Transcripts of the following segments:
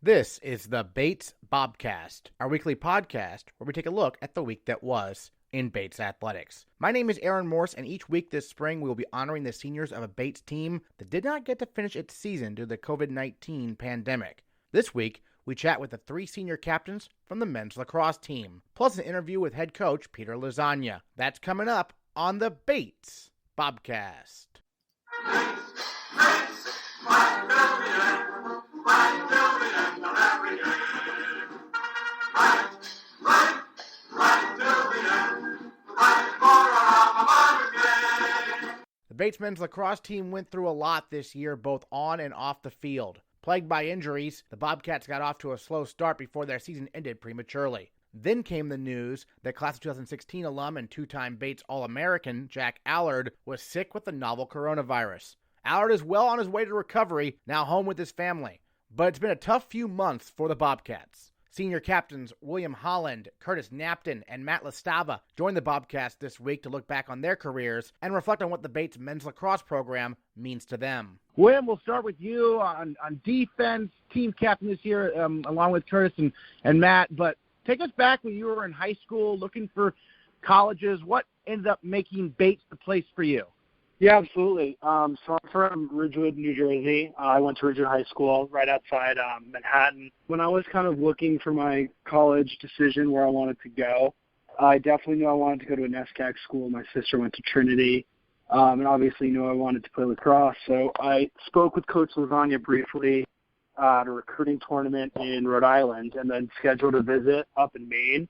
This is the Bates Bobcast, our weekly podcast where we take a look at the week that was in Bates athletics. My name is Aaron Morse, and each week this spring we will be honoring the seniors of a Bates team that did not get to finish its season due to the COVID-19 pandemic. This week, we chat with the three senior captains from the men's lacrosse team, plus an interview with head coach Peter Lasagna. That's coming up on the Bates Bobcast. The Bates men's lacrosse team went through a lot this year, both on and off the field. Plagued by injuries, the Bobcats got off to a slow start before their season ended prematurely. Then came the news that class of 2016 alum and two-time Bates All-American Jack Allard was sick with the novel coronavirus. Allard is well on his way to recovery, now home with his family. But it's been a tough few months for the Bobcats. Senior captains William Holland, Knapton and Matt Chlastawa joined the Bobcats this week to look back on their careers and reflect on what the Bates men's lacrosse program means to them. William, we'll start with you on defense, team captain this year, along with Curtis and Matt. But take us back when you were in high school looking for colleges. What ended up making Bates the place for you? Yeah, absolutely. So I'm from Ridgewood, New Jersey. I went to Ridgewood High School right outside Manhattan. When I was kind of looking for my college decision where I wanted to go, I definitely knew I wanted to go to an SCAC school. My sister went to Trinity, and obviously knew I wanted to play lacrosse. So I spoke with Coach Lasagna briefly at a recruiting tournament in Rhode Island and then scheduled a visit up in Maine.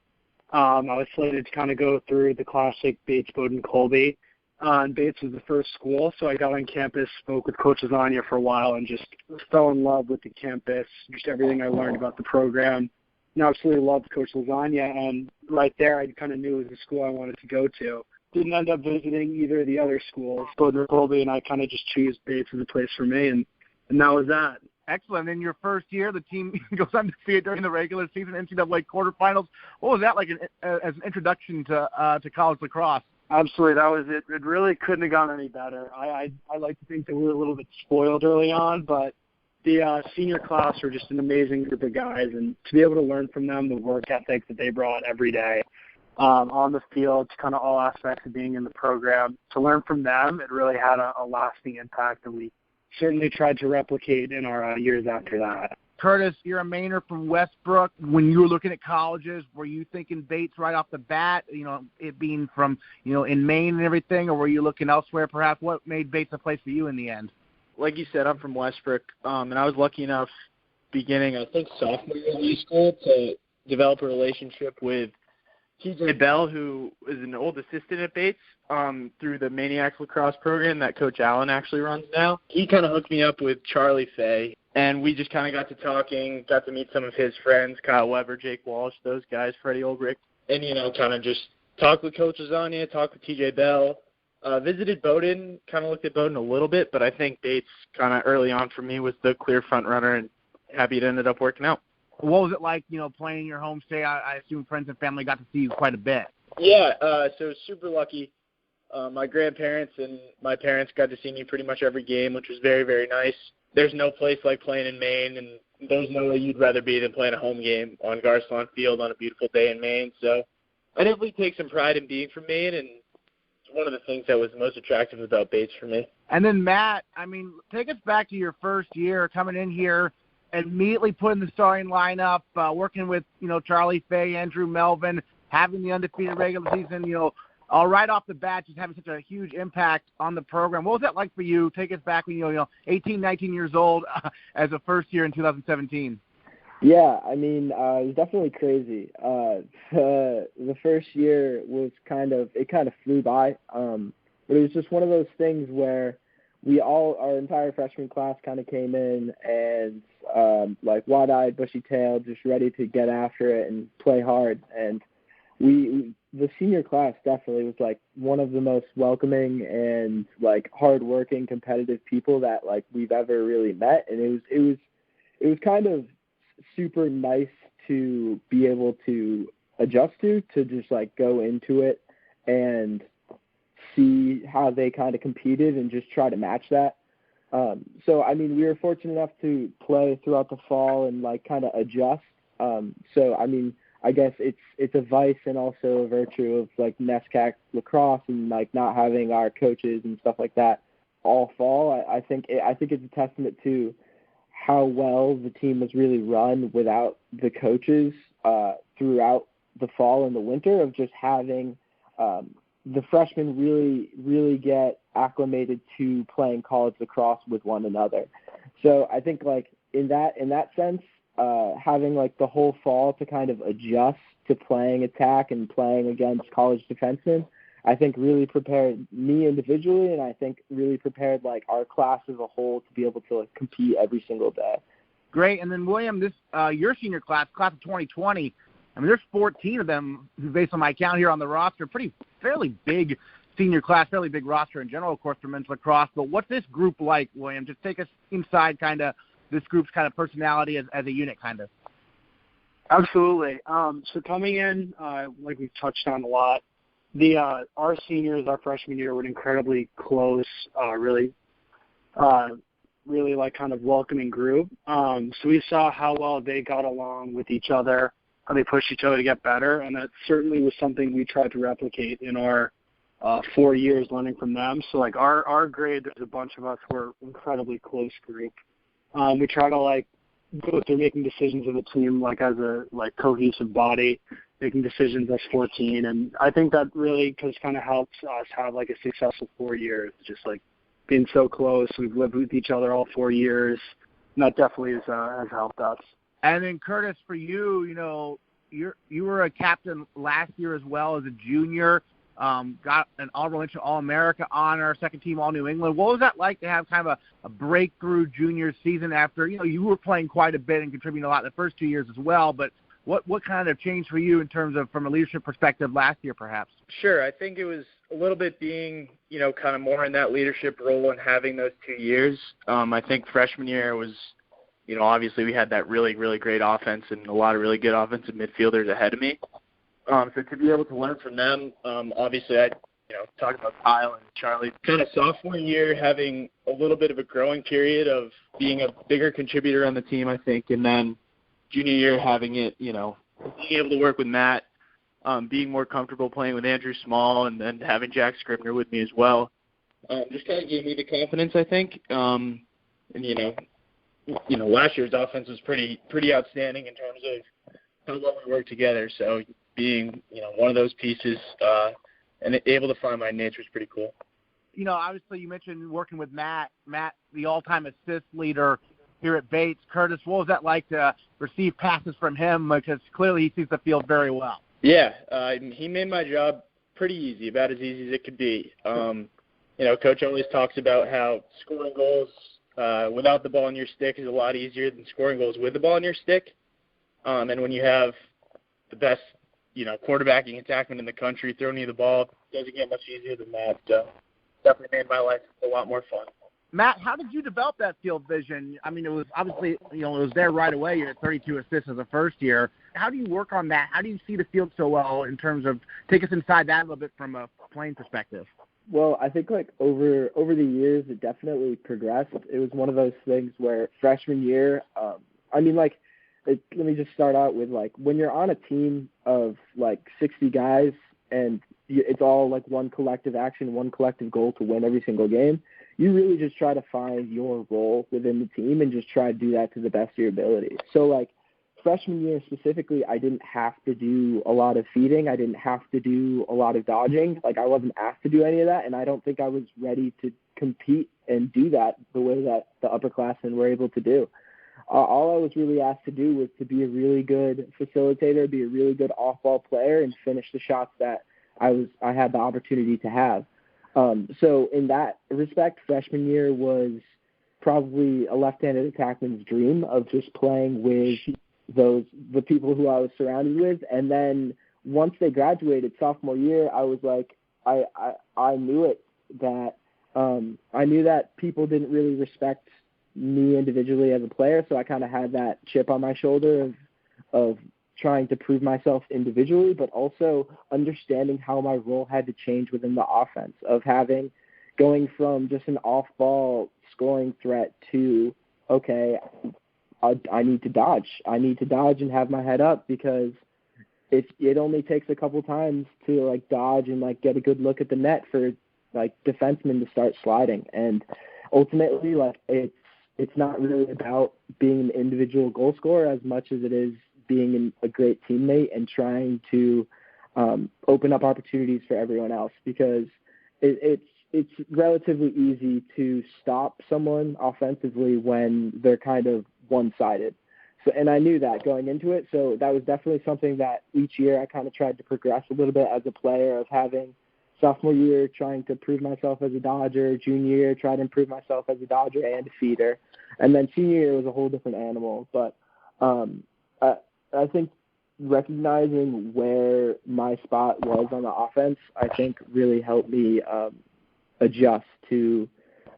I was slated to kind of go through the classic Bates, Bowdoin, Colby. And Bates was the first school, so I got on campus, spoke with Coach Lasagna for a while, and just fell in love with the campus, just everything I learned about the program. And I absolutely loved Coach Lasagna, and right there I kind of knew it was the school I wanted to go to. Didn't end up visiting either of the other schools, Bowdoin, Colby, and I kind of just chose Bates as a place for me, and that was that. Excellent. In your first year, the team goes undefeated during the regular season, NCAA quarterfinals. What was that like as an introduction to college lacrosse? Absolutely, that was it. It really couldn't have gone any better. I like to think that we were a little bit spoiled early on, but the senior class were just an amazing group of guys, and to be able to learn from them the work ethic that they brought every day on the field, to kind of all aspects of being in the program, to learn from them, it really had a lasting impact that we certainly tried to replicate in our years after that. Curtis, you're a Mainer from Westbrook. When you were looking at colleges, were you thinking Bates right off the bat, it being from, in Maine and everything, or were you looking elsewhere perhaps? What made Bates a place for you in the end? Like you said, I'm from Westbrook, and I was lucky enough beginning, I think, sophomore year of high school to develop a relationship with TJ Bell, who is an old assistant at Bates, through the Maniacs lacrosse program that Coach Allen actually runs now. He kind of hooked me up with Charlie Fay, and we just kind of got to talking, got to meet some of his friends, Kyle Weber, Jake Walsh, those guys, Freddie Ulrich, and, kind of just talked with Coach Lasagna, talked with TJ Bell, visited Bowdoin, kind of looked at Bowdoin a little bit, but I think Bates kind of early on for me was the clear front runner, and happy it ended up working out. What was it like, playing in your home state? I assume friends and family got to see you quite a bit. Yeah, so super lucky. My grandparents and my parents got to see me pretty much every game, which was very, very nice. There's no place like playing in Maine, and there's no way you'd rather be than playing a home game on Garcelon Field on a beautiful day in Maine. So I definitely take some pride in being from Maine, and it's one of the things that was most attractive about Bates for me. And then, Matt, take us back to your first year coming in here, immediately putting the starting lineup, working with, Charlie Fay, Andrew Melvin, having the undefeated regular season, right off the bat, just having such a huge impact on the program. What was that like for you? Take us back when you were 18, 19 years old as a first year in 2017. Yeah, it was definitely crazy. The first year was kind of flew by, but it was just one of those things where our entire freshman class kind of came in and wide-eyed, bushy-tailed, just ready to get after it and play hard. And the senior class definitely was one of the most welcoming and hard-working, competitive people that we've ever really met. And it was kind of super nice to be able to adjust to just go into it and see how they kind of competed and just try to match that. So, I mean, we were fortunate enough to play throughout the fall and, like, kind of adjust. So, I mean, I guess it's a vice and also a virtue of, like, NESCAC lacrosse and, like, not having our coaches and stuff like that all fall. I think it's a testament to how well the team was really run without the coaches throughout the fall and the winter, of just having the freshmen really get acclimated to playing college lacrosse with one another. So I think, like, in that sense, having, like, the whole fall to kind of adjust to playing attack and playing against college defensemen, I think really prepared me individually, and I think really prepared, like, our class as a whole to be able to, like, compete every single day. Great. And then, William, this your senior class of 2020, I mean, there's 14 of them, based on my count here on the roster. Fairly big senior class, fairly big roster in general, of course, for men's lacrosse. But what's this group like, William? Just take us inside kind of this group's kind of personality as a unit, kind of. Absolutely. So coming in, like we've touched on a lot, our seniors, our freshman year, were incredibly close, really like kind of welcoming group. So we saw how well they got along with each other, how they pushed each other to get better, and that certainly was something we tried to replicate in our 4 years learning from them. So, like, our grade, there's a bunch of us who are incredibly close group. We try to, like, go through making decisions as a team, like, as a, like, cohesive body, making decisions as 14. And I think that really just kind of helps us have, like, a successful 4 years, just, like, being so close. We've lived with each other all 4 years, and that definitely has helped us. And then, Curtis, for you, you know, you were a captain last year as well as a junior. Got an All-America honor, second team All-New England. What was that like to have kind of a breakthrough junior season after, you know, you were playing quite a bit and contributing a lot the first 2 years as well, but what kind of changed for you in terms of, from a leadership perspective, last year perhaps? Sure. I think it was a little bit being, you know, kind of more in that leadership role and having those 2 years. I think freshman year was, you know, obviously we had that really, really great offense and a lot of really good offensive midfielders ahead of me. So to be able to learn from them, obviously I, you know, talking about Kyle and Charlie, kind of sophomore year having a little bit of a growing period of being a bigger contributor on the team, I think, and then junior year having it, you know, being able to work with Matt, being more comfortable playing with Andrew Small, and then having Jack Scribner with me as well, just kind of gave me the confidence, I think. And you know, last year's offense was pretty outstanding in terms of how well we worked together. So being, you know, one of those pieces and able to find my niche was pretty cool. You know, obviously you mentioned working with Matt, the all-time assist leader here at Bates. Curtis, what was that like to receive passes from him? Because clearly he sees the field very well. Yeah, he made my job pretty easy, about as easy as it could be. You know, Coach always talks about how scoring goals without the ball in your stick is a lot easier than scoring goals with the ball in your stick. And when you have the best, you know, quarterbacking attackman in the country throwing you the ball, it doesn't get much easier than that. Definitely made my life a lot more fun. Matt, how did you develop that field vision? I mean, it was obviously, you know, it was there right away. You had 32 assists as a first year. How do you work on that? How do you see the field so well in terms of, take us inside that a little bit from a playing perspective? Well, I think, like, over the years, it definitely progressed. It was one of those things where freshman year, let me just start out with, like, when you're on a team of, like, 60 guys and it's all, like, one collective action, one collective goal to win every single game, you really just try to find your role within the team and just try to do that to the best of your ability. So, like, freshman year specifically, I didn't have to do a lot of feeding. I didn't have to do a lot of dodging. Like, I wasn't asked to do any of that, and I don't think I was ready to compete and do that the way that the upperclassmen were able to do. All I was really asked to do was to be a really good facilitator, be a really good off-ball player, and finish the shots that I had the opportunity to have. So in that respect, freshman year was probably a left-handed attackman's dream of just playing with the people who I was surrounded with. And then once they graduated sophomore year, I was like, I knew it, that I knew that people didn't really respect me individually as a player. So I kind of had that chip on my shoulder of trying to prove myself individually, but also understanding how my role had to change within the offense, of having going from just an off-ball scoring threat to, okay, I need to dodge. I need to dodge and have my head up, because it only takes a couple times to like dodge and like get a good look at the net for like defensemen to start sliding. And ultimately, like it's not really about being an individual goal scorer as much as it is being a great teammate and trying to open up opportunities for everyone else, because it's relatively easy to stop someone offensively when they're kind of one-sided. So, and I knew that going into it, so that was definitely something that each year I kind of tried to progress a little bit as a player, of having sophomore year trying to prove myself as a Dodger, junior year try to improve myself as a Dodger and a feeder, and then senior year was a whole different animal. But I think recognizing where my spot was on the offense, I think really helped me adjust to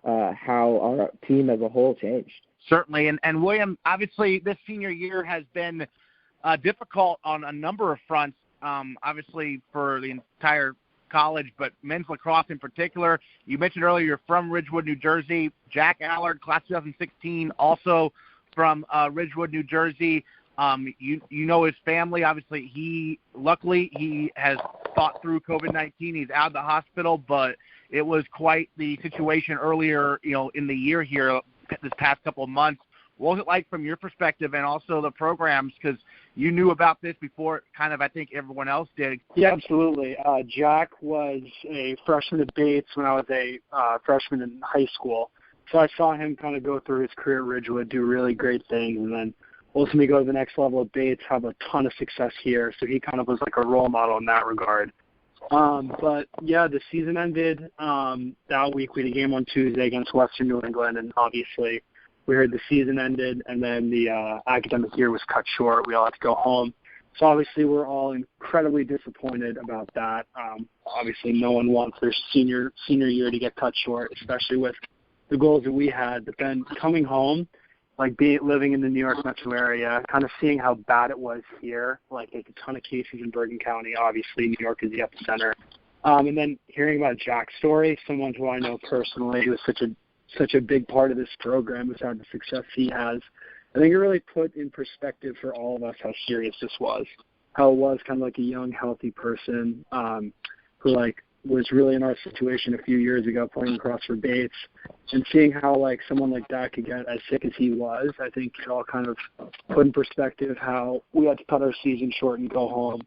how our team as a whole changed. Certainly. And William, obviously this senior year has been difficult on a number of fronts, obviously for the entire college, but men's lacrosse in particular. You mentioned earlier you're from Ridgewood, New Jersey. Jack Allard, class 2016, also from Ridgewood, New Jersey. You know his family. Obviously, he has fought through COVID-19. He's out of the hospital, but it was quite the situation earlier, in the year here, this past couple of months. What was it like from your perspective, and also the programs, because you knew about this before kind of I think everyone else did? Yeah, absolutely. Jack was a freshman at Bates when I was a freshman in high school. So I saw him kind of go through his career at Ridgewood, do really great things, and then ultimately go to the next level at Bates, have a ton of success here. So he kind of was like a role model in that regard. But yeah, the season ended that week. We had a game on Tuesday against Western New England, and obviously we heard the season ended, and then the academic year was cut short. We all had to go home. So obviously we're all incredibly disappointed about that. Obviously no one wants their senior year to get cut short, especially with the goals that we had. But then coming home, like living in the New York metro area, kind of seeing how bad it was here, like a ton of cases in Bergen County. Obviously, New York is the epicenter. And then hearing about Jack's story, someone who I know personally, who was such a big part of this program, who's had the success he has, I think it really put in perspective for all of us how serious this was. How it was kind of like a young, healthy person who like was really in our situation a few years ago playing across for Bates, and seeing how like someone like that could get as sick as he was. I think it all kind of put in perspective how we had to cut our season short and go home,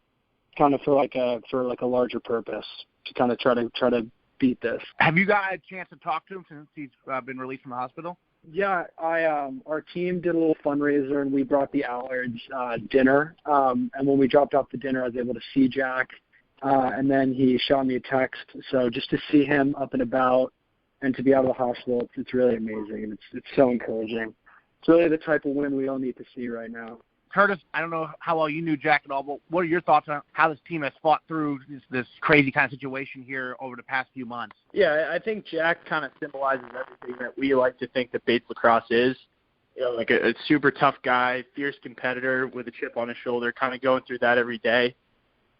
kind of for a larger purpose, to kind of try to beat this. Have you got a chance to talk to him since he's been released from the hospital? Yeah, our team did a little fundraiser, and we brought the Allards dinner. And when we dropped off the dinner, I was able to see Jack. And then he shot me a text. So just to see him up and about and to be out of the hospital, it's really amazing. And it's so encouraging. It's really the type of win we all need to see right now. Curtis, I don't know how well you knew Jack at all, but what are your thoughts on how this team has fought through this crazy kind of situation here over the past few months? Yeah, I think Jack kind of symbolizes everything that we like to think that Bates lacrosse is. Like a super tough guy, fierce competitor with a chip on his shoulder, kind of going through that every day.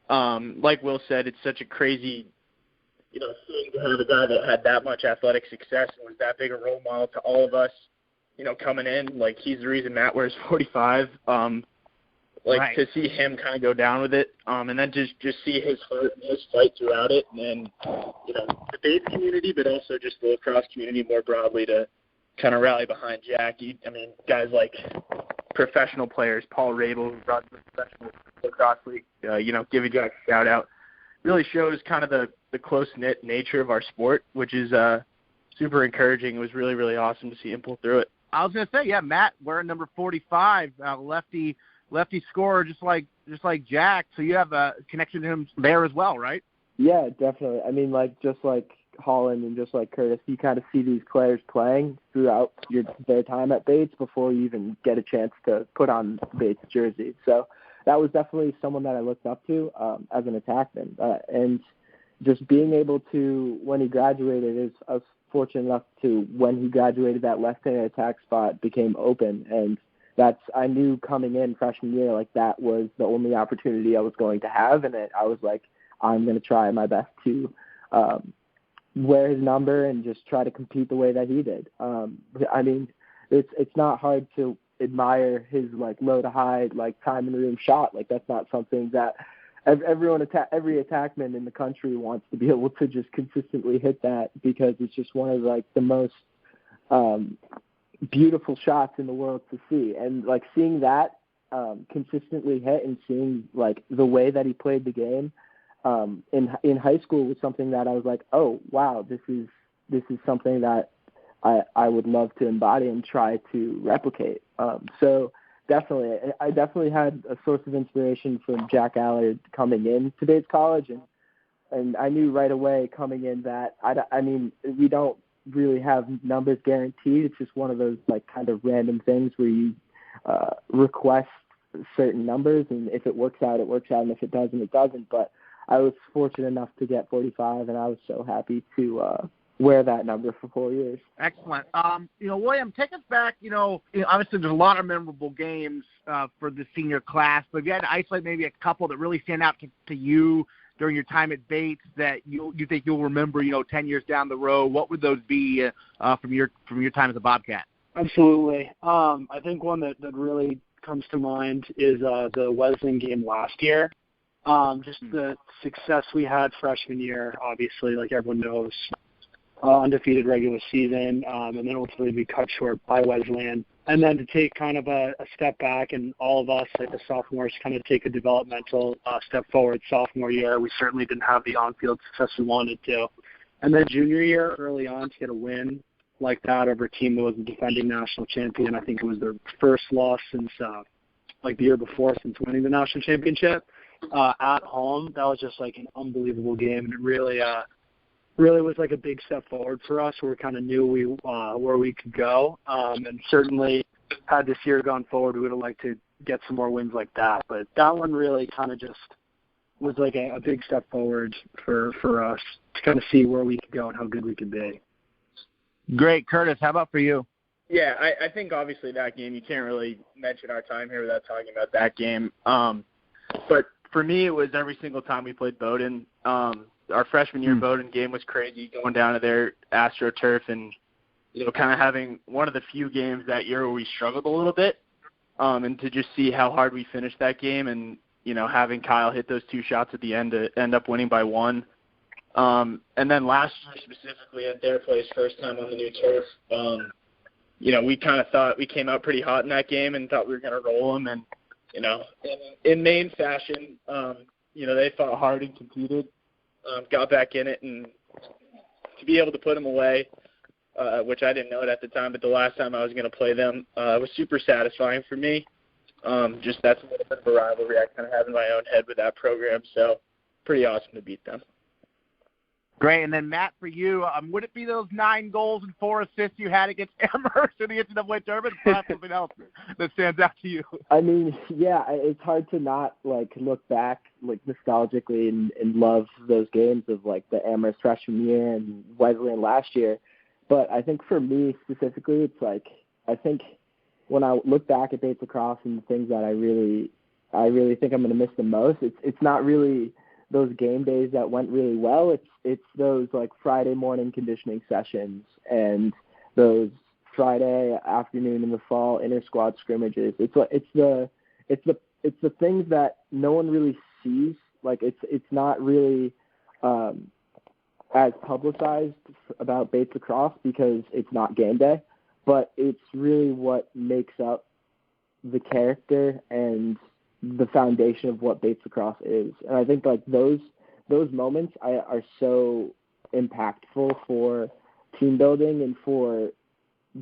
Like Will said, it's such a crazy, thing to have a guy that had that much athletic success and was that big a role model to all of us, coming in. Like, he's the reason Matt wears 45. Right. To see him kind of go down with it, and then just see his heart and his fight throughout it, and then, the Bates community, but also just the lacrosse community more broadly to kind of rally behind Jack. Guys like professional players, Paul Rabel, who runs the professional lacrosse league, giving Jack a shout out, really shows kind of the close-knit nature of our sport, which is super encouraging. It was really, really awesome to see him pull through it. I was going to say, yeah, Matt wearing number 45, lefty scorer, just like Jack. So you have a connection to him there as well, right? Yeah, definitely. I mean, just like Holland and just like Curtis, you kind of see these players playing throughout their time at Bates before you even get a chance to put on Bates jersey. So that was definitely someone that I looked up to as an attackman. And just being able to, when he graduated, I was fortunate enough to, when he graduated, that left-handed attack spot became open. And I knew coming in freshman year, like, that was the only opportunity I was going to have. And I was like, I'm going to try my best to wear his number and just try to compete the way that he did. I mean, it's not hard to admire his like low to high, like time in the room shot. Like that's not something that every attackman in the country wants to be able to just consistently hit that, because it's just one of like the most beautiful shots in the world to see. And like seeing that consistently hit and seeing like the way that he played the game in high school was something that I was like, oh wow, this is something that I would love to embody and try to replicate. So definitely, I definitely had a source of inspiration from Jack Allard coming in to Bates College, and I knew right away coming in that I mean we don't really have numbers guaranteed. It's just one of those like kind of random things where you request certain numbers, and if it works out, it works out, and if it doesn't, it doesn't. But I was fortunate enough to get 45, and I was so happy to wear that number for 4 years. Excellent. William, take us back. Obviously there's a lot of memorable games for the senior class, but if you had to isolate maybe a couple that really stand out to you during your time at Bates that you think you'll remember, 10 years down the road, what would those be from your time as a Bobcat? Absolutely. I think one that really comes to mind is the Wesleyan game last year. Just the success we had freshman year, obviously, like everyone knows, undefeated regular season, and then ultimately be cut short by Wesleyan. And then to take kind of a step back, and all of us, like the sophomores, kind of take a developmental step forward sophomore year. We certainly didn't have the on-field success we wanted to. And then junior year, early on, to get a win like that over a team that was the defending national champion. I think it was their first loss since the year before, since winning the national championship at home. That was just like an unbelievable game, and it really was like a big step forward for us, where we kind of knew where we could go. And certainly had this year gone forward, we would have liked to get some more wins like that. But that one really kind of just was like a big step forward for us to kind of see where we could go and how good we could be. Great. Curtis, how about for you? Yeah, I think obviously that game, you can't really mention our time here without talking about that game. But for me, it was every single time we played Bowdoin. Our freshman year Bowdoin game was crazy, going down to their AstroTurf and, kind of having one of the few games that year where we struggled a little bit. And to just see how hard we finished that game and, having Kyle hit those two shots at the end to end up winning by one. And then last year specifically at their place, first time on the new turf, we kind of thought we came out pretty hot in that game and thought we were going to roll them. And, in main fashion, they fought hard and competed. Got back in it, and to be able to put them away, which I didn't know it at the time, but the last time I was going to play them was super satisfying for me. Just that's a little bit of a rivalry I kind of have in my own head with that program, so pretty awesome to beat them. Great. And then, Matt, for you, would it be those 9 goals and 4 assists you had against Amherst in the NCAA tournament, or perhaps something else that stands out to you? I mean, yeah, it's hard to not, look back, nostalgically and love those games of, the Amherst freshman year and Wesleyan last year. But I think for me specifically, it's I think when I look back at Bates Lacrosse and the things that I really think I'm going to miss the most, it's not really those game days that went really well. It's those Friday morning conditioning sessions and those Friday afternoon in the fall inter-squad scrimmages. It's the things that no one really sees. It's not really as publicized about Bates Lacrosse because it's not game day, but it's really what makes up the character and the foundation of what Bates Lacrosse is. And I think those moments are so impactful for team building and for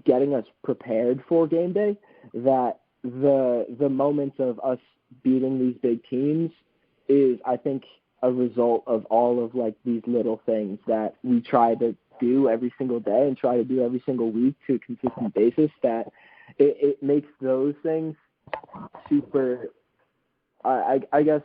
getting us prepared for game day that the moments of us beating these big teams is, I think, a result of all of these little things that we try to do every single day and try to do every single week to a consistent basis, that it makes those things super. I guess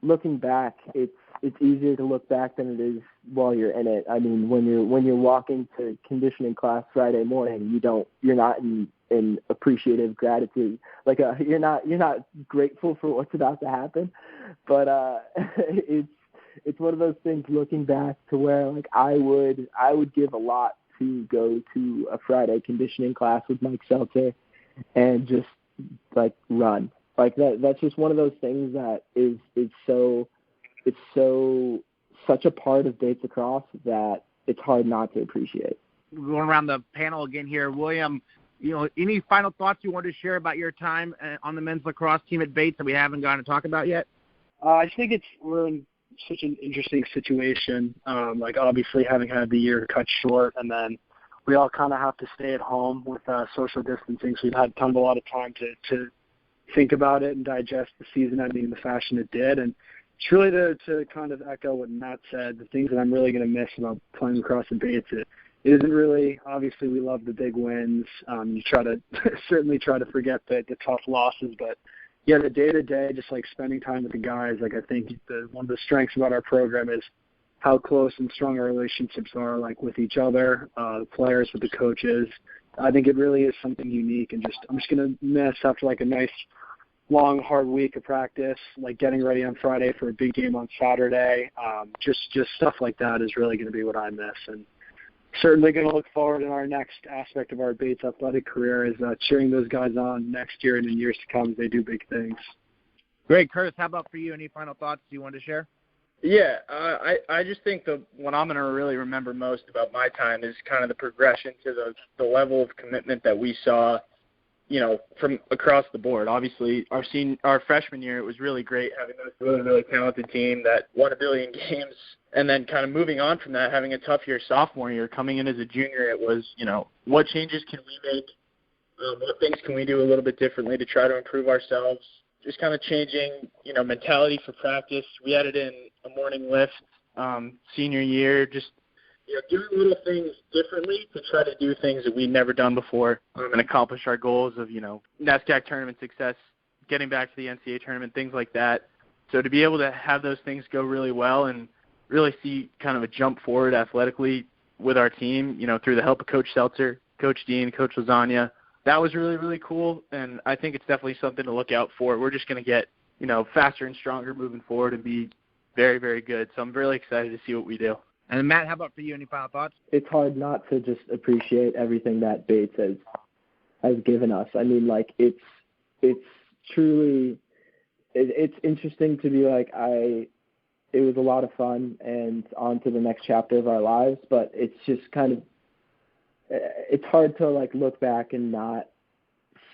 looking back, it's easier to look back than it is while you're in it. I mean, when you're walking to conditioning class Friday morning, you're not in appreciative gratitude. You're not grateful for what's about to happen, but it's one of those things looking back to where like I would give a lot to go to a Friday conditioning class with Mike Seltzer and just like run. Like that's just one of those things that is such a part of Bates Lacrosse that it's hard not to appreciate. Going around the panel again here, William, any final thoughts you want to share about your time on the men's lacrosse team at Bates that we haven't gotten to talk about yet? I think we're in such an interesting situation. Like obviously having had the year cut short, and then we all kind of have to stay at home with social distancing. So we've had kind of a lot of time to think about it and digest the season ending in the fashion it did. And it's really to kind of echo what Matt said, the things that I'm really going to miss about playing lacrosse at Bates. It isn't really, obviously we love the big wins. You certainly try to forget the tough losses, but yeah, the day-to-day, just like spending time with the guys, like I think one of the strengths about our program is how close and strong our relationships are, like with each other, the players, with the coaches. I think it really is something unique, and I'm just going to miss after like a nice, long, hard week of practice, like getting ready on Friday for a big game on Saturday. Just stuff like that is really going to be what I miss, and certainly going to look forward in our next aspect of our Bates athletic career is cheering those guys on next year and in years to come as they do big things. Great. Curtis, how about for you? Any final thoughts you want to share? Yeah, I just think what I'm going to really remember most about my time is kind of the progression to the level of commitment that we saw, from across the board. Obviously, our freshman year, it was really great having this really, really talented team that won 1 billion games. And then kind of moving on from that, having a tough year sophomore year, coming in as a junior, it was, what changes can we make? What things can we do a little bit differently to try to improve ourselves? Just kind of changing, mentality for practice. We added in a morning lift senior year, just, doing little things differently to try to do things that we'd never done before and accomplish our goals of, NESCAC tournament success, getting back to the NCAA tournament, things like that. So to be able to have those things go really well and really see kind of a jump forward athletically with our team, through the help of Coach Seltzer, Coach Dean, Coach Lasagna. That was really, really cool, and I think it's definitely something to look out for. We're just going to get, faster and stronger moving forward and be very, very good. So I'm really excited to see what we do. And Matt, how about for you? Any final thoughts? It's hard not to just appreciate everything that Bates has given us. I mean, like, it's truly – it's interesting to be like, it was a lot of fun and on to the next chapter of our lives, but it's just kind of, it's hard to like look back and not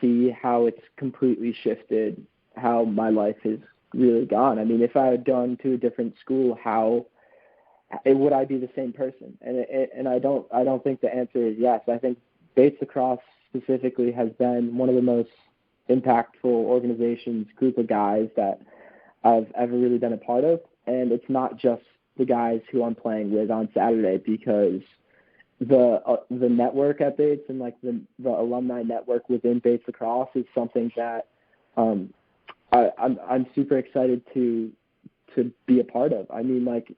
see how it's completely shifted how my life has really gone. I mean, if I had gone to a different school, would I be the same person? And I don't think the answer is yes. I think Bates Lacrosse specifically has been one of the most impactful organizations, group of guys that I've ever really been a part of. And it's not just the guys who I'm playing with on Saturday, because the network at Bates and like the alumni network within Bates Lacrosse is something that I'm super excited to be a part of. I mean, like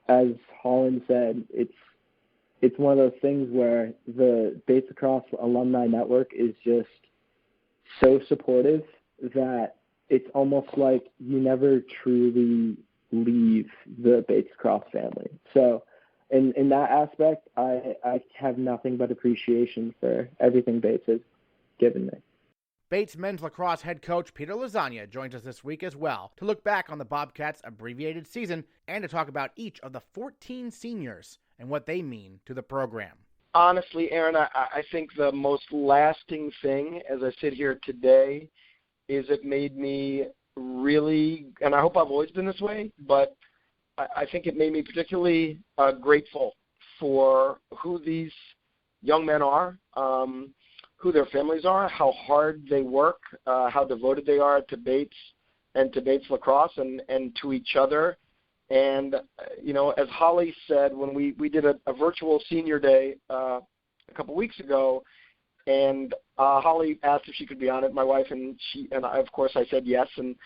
as Holland said, it's one of those things where the Bates Lacrosse alumni network is just so supportive that it's almost like you never truly leave the Bates Lacrosse family. So in that aspect, I have nothing but appreciation for everything Bates has given me. Bates men's lacrosse head coach Peter Lasagna joins us this week as well to look back on the Bobcats' abbreviated season and to talk about each of the 14 seniors and what they mean to the program. Honestly, Aaron, I think the most lasting thing as I sit here today is it made me really, and I hope I've always been this way, but I think it made me particularly grateful for who these young men are, who their families are, how hard they work, how devoted they are to Bates and to Bates Lacrosse and to each other. And, as Holly said, when we did a virtual senior day a couple weeks ago, and Holly asked if she could be on it, my wife, and I, of course, I said yes. And,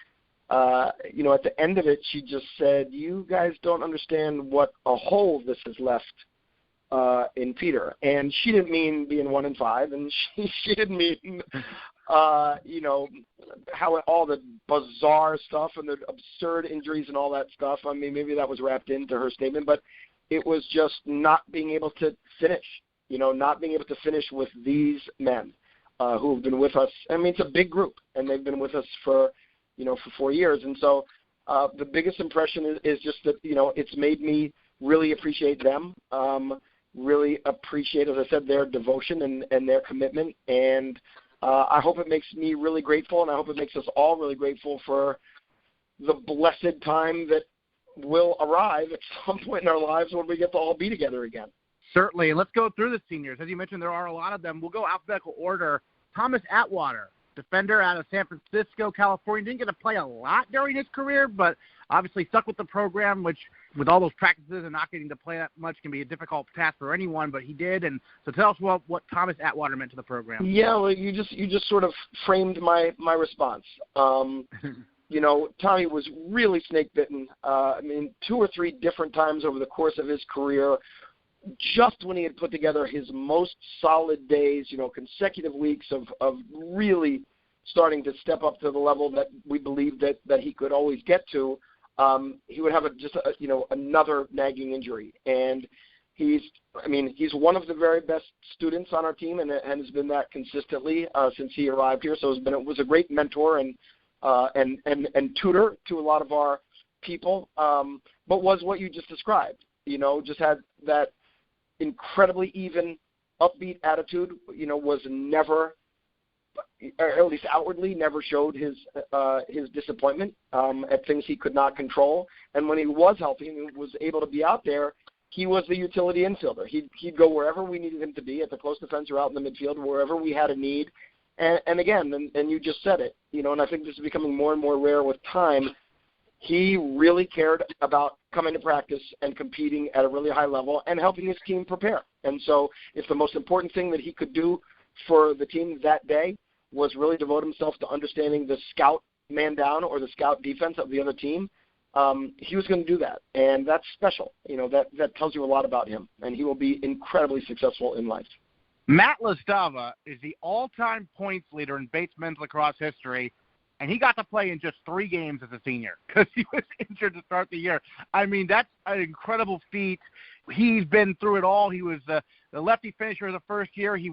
at the end of it, she just said, you guys don't understand what a hole this has left in Peter. And she didn't mean being 1-5, and she didn't mean how all the bizarre stuff and the absurd injuries and all that stuff. I mean, maybe that was wrapped into her statement, but it was just not being able to finish, not being able to finish with these men who have been with us. I mean, it's a big group, and they've been with us for 4 years. And so the biggest impression is just that, it's made me really appreciate them, really appreciate, as I said, their devotion and their commitment. And I hope it makes me really grateful, and I hope it makes us all really grateful for the blessed time that will arrive at some point in our lives when we get to all be together again. Certainly. And let's go through the seniors. As you mentioned, there are a lot of them. We'll go alphabetical order. Thomas Atwater, defender out of San Francisco, California. Didn't get to play a lot during his career, but obviously stuck with the program, which with all those practices and not getting to play that much can be a difficult task for anyone, but he did. And so tell us what Thomas Atwater meant to the program. Yeah, well, you just sort of framed my response. Tommy was really snake-bitten. 2 or 3 different times over the course of his career, just when he had put together his most solid days, consecutive weeks of really starting to step up to the level that we believed that he could always get to, he would have another nagging injury. And he's one of the very best students on our team and has been that consistently since he arrived here. So it was a great mentor and tutor to a lot of our people, but was what you just described. Just had that incredibly even, upbeat attitude. Was never, or at least outwardly, never showed his disappointment at things he could not control. And when he was healthy and was able to be out there, he was the utility infielder. He'd go wherever we needed him to be, at the close defense or out in the midfield, wherever we had a need. And again, and you just said it, and I think this is becoming more and more rare with time, he really cared about coming to practice and competing at a really high level and helping his team prepare. And so if the most important thing that he could do for the team that day was really devote himself to understanding the scout man down or the scout defense of the other team, he was going to do that. And that's special. That tells you a lot about him, and he will be incredibly successful in life. Matt Chlastawa is the all-time points leader in Bates men's lacrosse history, and he got to play in just 3 games as a senior because he was injured to start the year. I mean, that's an incredible feat. He's been through it all. He was the lefty finisher the first year. He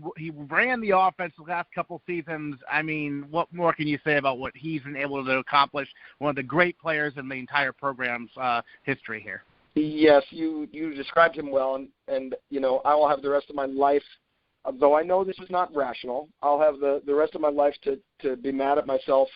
ran the offense the last couple seasons. I mean, what more can you say about what he's been able to accomplish? One of the great players in the entire program's history here. Yes, you described him well, and I will have the rest of my life, though I know this is not rational, I'll have the rest of my life to be mad at myself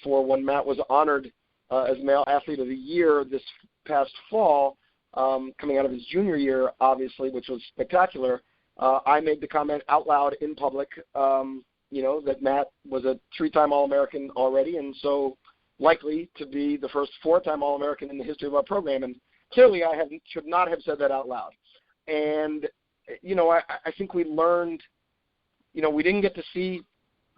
for when Matt was honored as Male Athlete of the Year this past fall, coming out of his junior year, obviously, which was spectacular. I made the comment out loud in public, that Matt was a 3-time All-American already, and so likely to be the first 4-time All-American in the history of our program. And clearly I should not have said that out loud. And I think we learned, we didn't get to see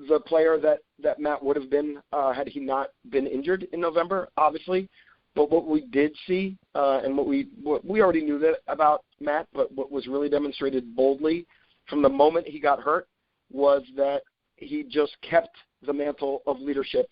the player that Matt would have been had he not been injured in November, obviously. But what we did see, and what we already knew that about Matt, but what was really demonstrated boldly from the moment he got hurt was that he just kept the mantle of leadership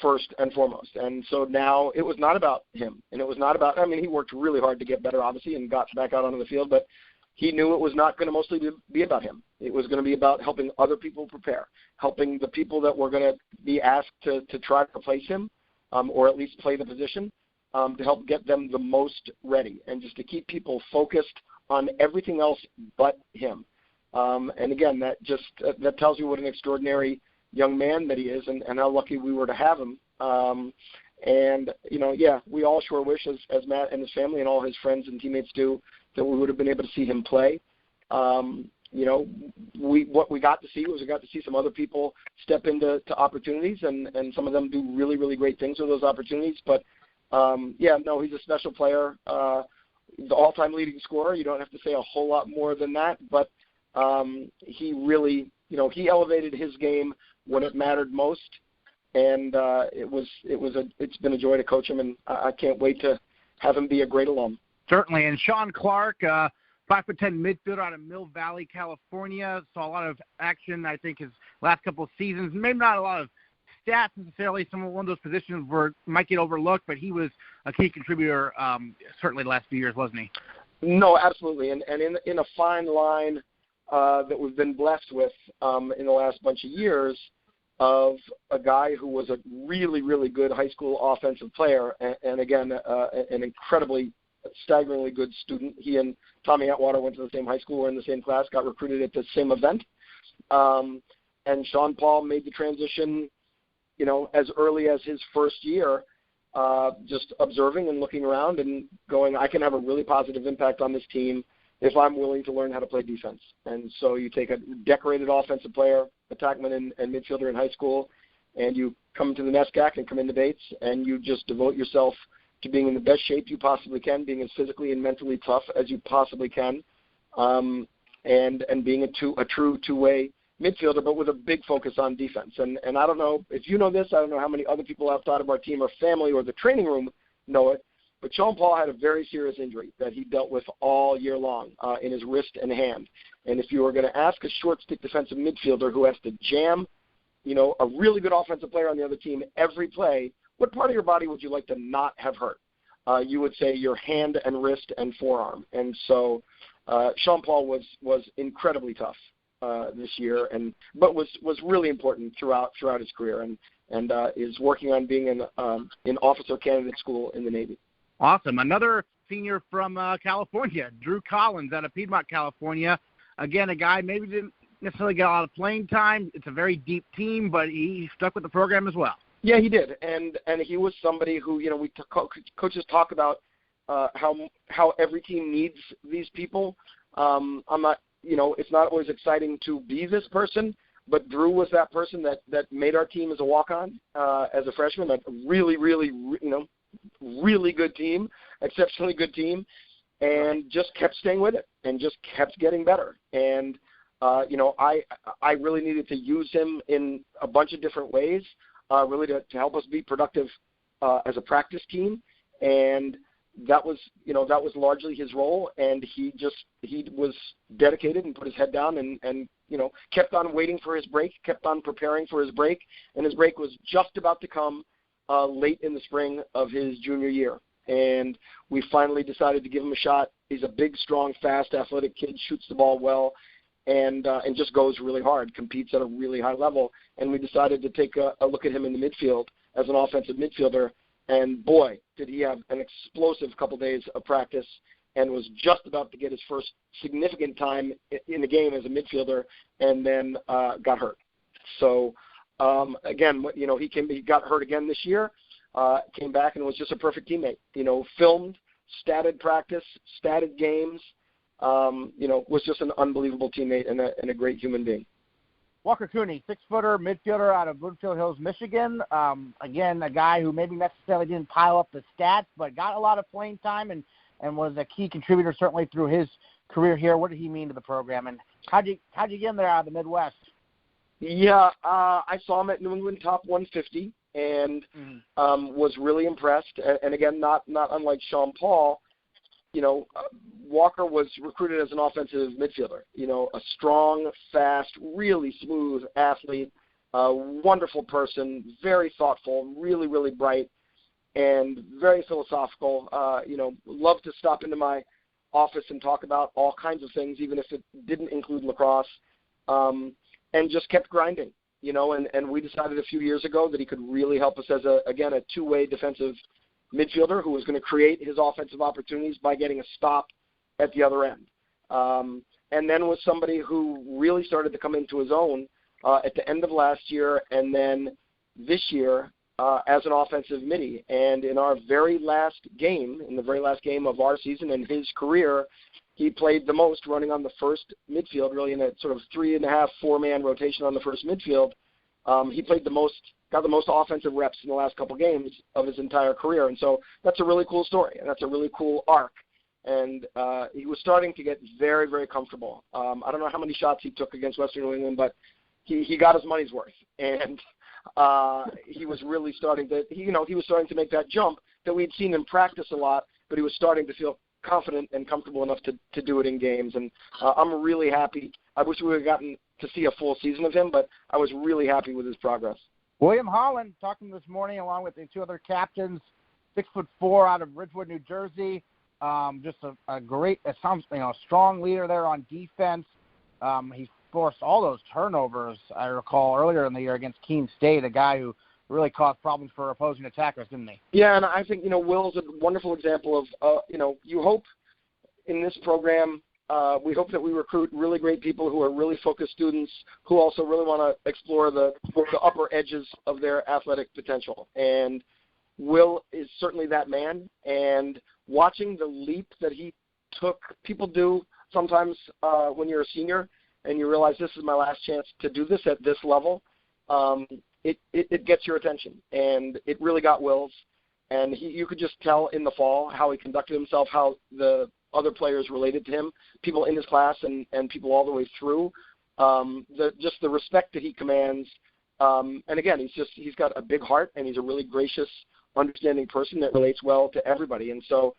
first and foremost. And so now it was not about him, and it was not about, he worked really hard to get better, obviously, and got back out onto the field, but he knew it was not going to mostly be about him. It was going to be about helping other people prepare, helping the people that were going to be asked to try to replace him, or at least play the position, to help get them the most ready, and just to keep people focused on everything else but him. And again, that tells you what an extraordinary young man that he is, and how lucky we were to have him. We all sure wish, as Matt and his family and all his friends and teammates do, that we would have been able to see him play. What we got to see was we got to see some other people step into opportunities, and some of them do really, really great things with those opportunities. But he's a special player. The all-time leading scorer. You don't have to say a whole lot more than that, but he really, he elevated his game when it mattered most, and it's been a joy to coach him, and I can't wait to have him be a great alum. Certainly. And Sean Clark, 5'10" midfielder out of Mill Valley, California, saw a lot of action. I think his last couple of seasons. Maybe not a lot of stats necessarily. One of those positions where might get overlooked, but he was a key contributor certainly the last few years, wasn't he? No, absolutely. And in a fine line that we've been blessed with in the last bunch of years of a guy who was a really, really good high school offensive player and again, an incredibly, staggeringly good student. He and Tommy Atwater went to the same high school, were in the same class, got recruited at the same event. And Sean Paul made the transition, as early as his first year, just observing and looking around and going, I can have a really positive impact on this team if I'm willing to learn how to play defense. And so you take a decorated offensive player, attackman and midfielder in high school, and you come to the NESCAC and come into Bates, and you just devote yourself to being in the best shape you possibly can, being as physically and mentally tough as you possibly can, and being a true two-way midfielder, but with a big focus on defense. And I don't know if you know this, I don't know how many other people outside of our team or family or the training room know it, but Sean Paul had a very serious injury that he dealt with all year long in his wrist and hand. And if you were going to ask a short-stick defensive midfielder who has to jam, a really good offensive player on the other team every play, what part of your body would you like to not have hurt? You would say your hand and wrist and forearm. And so Sean Paul was incredibly tough this year, but was really important throughout his career, and is working on being in officer candidate school in the Navy. Awesome. Another senior from California, Drew Collins out of Piedmont, California. Again, a guy maybe didn't necessarily get a lot of playing time. It's a very deep team, but he stuck with the program as well. Yeah, he did, and he was somebody who coaches talk about how every team needs these people. I'm not, it's not always exciting to be this person, but Drew was that person that made our team as a walk-on as a freshman. A really, really, really good team, exceptionally good team, and just kept staying with it and just kept getting better. And I really needed to use him in a bunch of different ways. Really to help us be productive as a practice team, and that was largely his role. And he was dedicated and put his head down and kept on waiting for his break, kept on preparing for his break, and his break was just about to come late in the spring of his junior year. And we finally decided to give him a shot. He's a big, strong, fast, athletic kid, shoots the ball well, and just goes really hard, competes at a really high level. And we decided to take a look at him in the midfield as an offensive midfielder. And boy, did he have an explosive couple days of practice and was just about to get his first significant time in the game as a midfielder, and then got hurt. So again, he got hurt again this year, came back and was just a perfect teammate. Filmed, statted practice, statted games. Was just an unbelievable teammate and a great human being. Walker Cooney, 6-footer, midfielder out of Bloomfield Hills, Michigan. Again, a guy who maybe necessarily didn't pile up the stats, but got a lot of playing time and was a key contributor certainly through his career here. What did he mean to the program, and how'd you get him there out of the Midwest? Yeah, I saw him at New England Top 150 and was really impressed. And again, not unlike Sean Paul, Walker was recruited as an offensive midfielder, a strong, fast, really smooth athlete, a wonderful person, very thoughtful, really, really bright, and very philosophical. Loved to stop into my office and talk about all kinds of things, even if it didn't include lacrosse, and just kept grinding, and we decided a few years ago that he could really help us as a two-way defensive midfielder who was going to create his offensive opportunities by getting a stop at the other end. And then was somebody who really started to come into his own at the end of last year and then this year as an offensive midi. And in our very last game, of our season and his career, he played the most running on the first midfield, really in a sort of 3.5, 4-man rotation on the first midfield. He played got the most offensive reps in the last couple games of his entire career. And so that's a really cool story, and that's a really cool arc. And he was starting to get very, very comfortable. I don't know how many shots he took against Western New England, but he got his money's worth. And he was really starting to make that jump that we'd seen in practice a lot, but he was starting to feel confident and comfortable enough to do it in games. And I'm really happy. I wish we would have gotten to see a full season of him, but I was really happy with his progress. William Holland talking this morning along with the two other captains, 6'4" out of Ridgewood, New Jersey. Just a great, it sounds, strong leader there on defense. He forced all those turnovers, I recall, earlier in the year against Keene State, a guy who really caused problems for opposing attackers, didn't he? Yeah, and I think, Will's a wonderful example of, you hope in this program, we hope that we recruit really great people who are really focused students who also really want to explore the upper edges of their athletic potential. And Will is certainly that man. And watching the leap that he took, people do sometimes when you're a senior and you realize this is my last chance to do this at this level, it gets your attention. And it really got Will's. And you could just tell in the fall how he conducted himself, how the other players related to him, people in his class and people all the way through. Just the respect that he commands. And again, he's got a big heart, and he's a really gracious, understanding person that relates well to everybody. And so,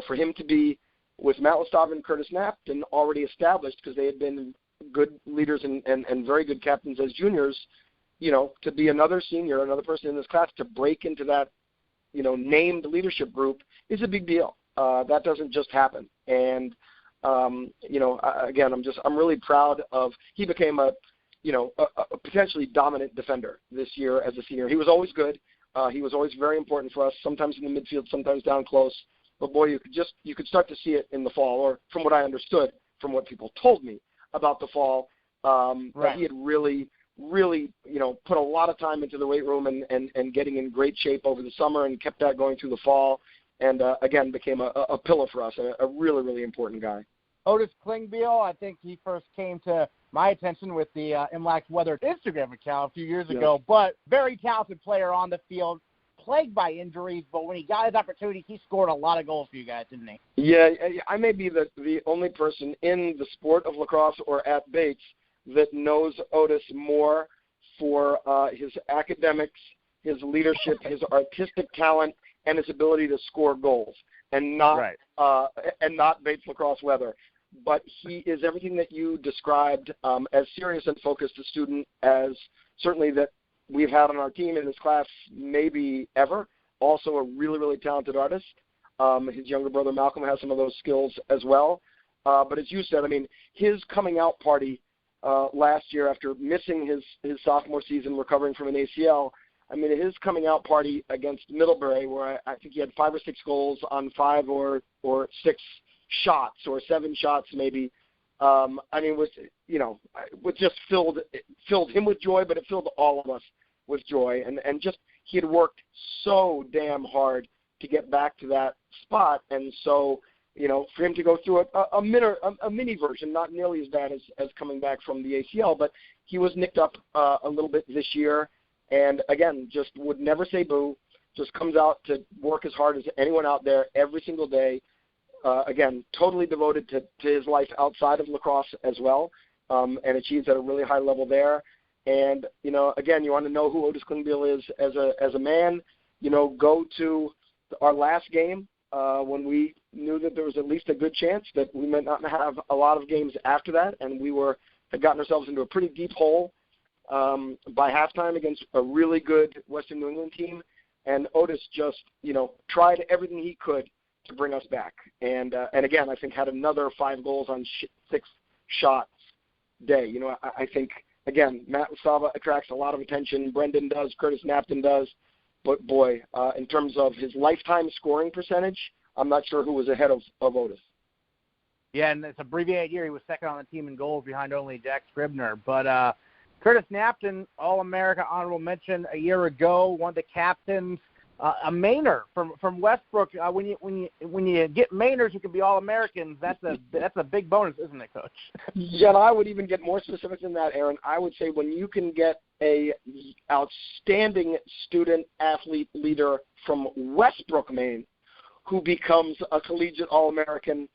for him to be with Matt Chlastawa and Curtis Knapton already established, because they had been good leaders and very good captains as juniors, to be another senior, another person in this class, to break into that, named leadership group is a big deal. That doesn't just happen. And, again, I'm really proud of, he became a potentially dominant defender this year as a senior. He was always good. He was always very important for us, sometimes in the midfield, sometimes down close. But, boy, you could start to see it in the fall, or from what I understood, from what people told me about the fall, that he had really, put a lot of time into the weight room and getting in great shape over the summer and kept that going through the fall. And, again, became a pillar for us, a really, really important guy. Otis Klingbeil, I think he first came to my attention with the MLAX Weather Instagram account a few years ago, but very talented player on the field, plagued by injuries, but when he got his opportunity, he scored a lot of goals for you guys, didn't he? Yeah, I may be the only person in the sport of lacrosse or at Bates that knows Otis more for his academics, his leadership, his artistic talent, and his ability to score goals, and not Bates lacrosse weather. But he is everything that you described, as serious and focused a student as certainly that we've had on our team in this class maybe ever. Also a really, really talented artist. His younger brother Malcolm has some of those skills as well. But as you said, his coming out party last year after missing his sophomore season, recovering from an ACL, his coming out party against Middlebury, where I think he had 5 or 6 goals on 5 or 6 shots, or 7 shots maybe. Was just filled him with joy, but it filled all of us with joy. And just he had worked so damn hard to get back to that spot, and so for him to go through a mini version, not nearly as bad as coming back from the ACL, but he was nicked up a little bit this year. And, again, just would never say boo, just comes out to work as hard as anyone out there every single day. Again, totally devoted to his life outside of lacrosse as well, and achieves at a really high level there. And, again, you want to know who Otis Klingbeil is as a man, go to our last game when we knew that there was at least a good chance that we might not have a lot of games after that, and we had gotten ourselves into a pretty deep hole by halftime against a really good Western New England team, and Otis just, tried everything he could to bring us back. And again, I think had another 5 goals on 6 shots day. I think, again, Matt Chlastawa attracts a lot of attention. Brendan does, Curtis Knapton does. But, boy, in terms of his lifetime scoring percentage, I'm not sure who was ahead of Otis. Yeah, and it's abbreviated year. He was second on the team in goals behind only Jack Scribner. But Curtis Knapton, All-America honorable mention a year ago, one of the captains, a Mainer from Westbrook. When you get Mainers who can be All-Americans, that's a big bonus, isn't it, Coach? Yeah, and I would even get more specific than that, Aaron. I would say when you can get a outstanding student athlete leader from Westbrook, Maine, who becomes a collegiate All-American,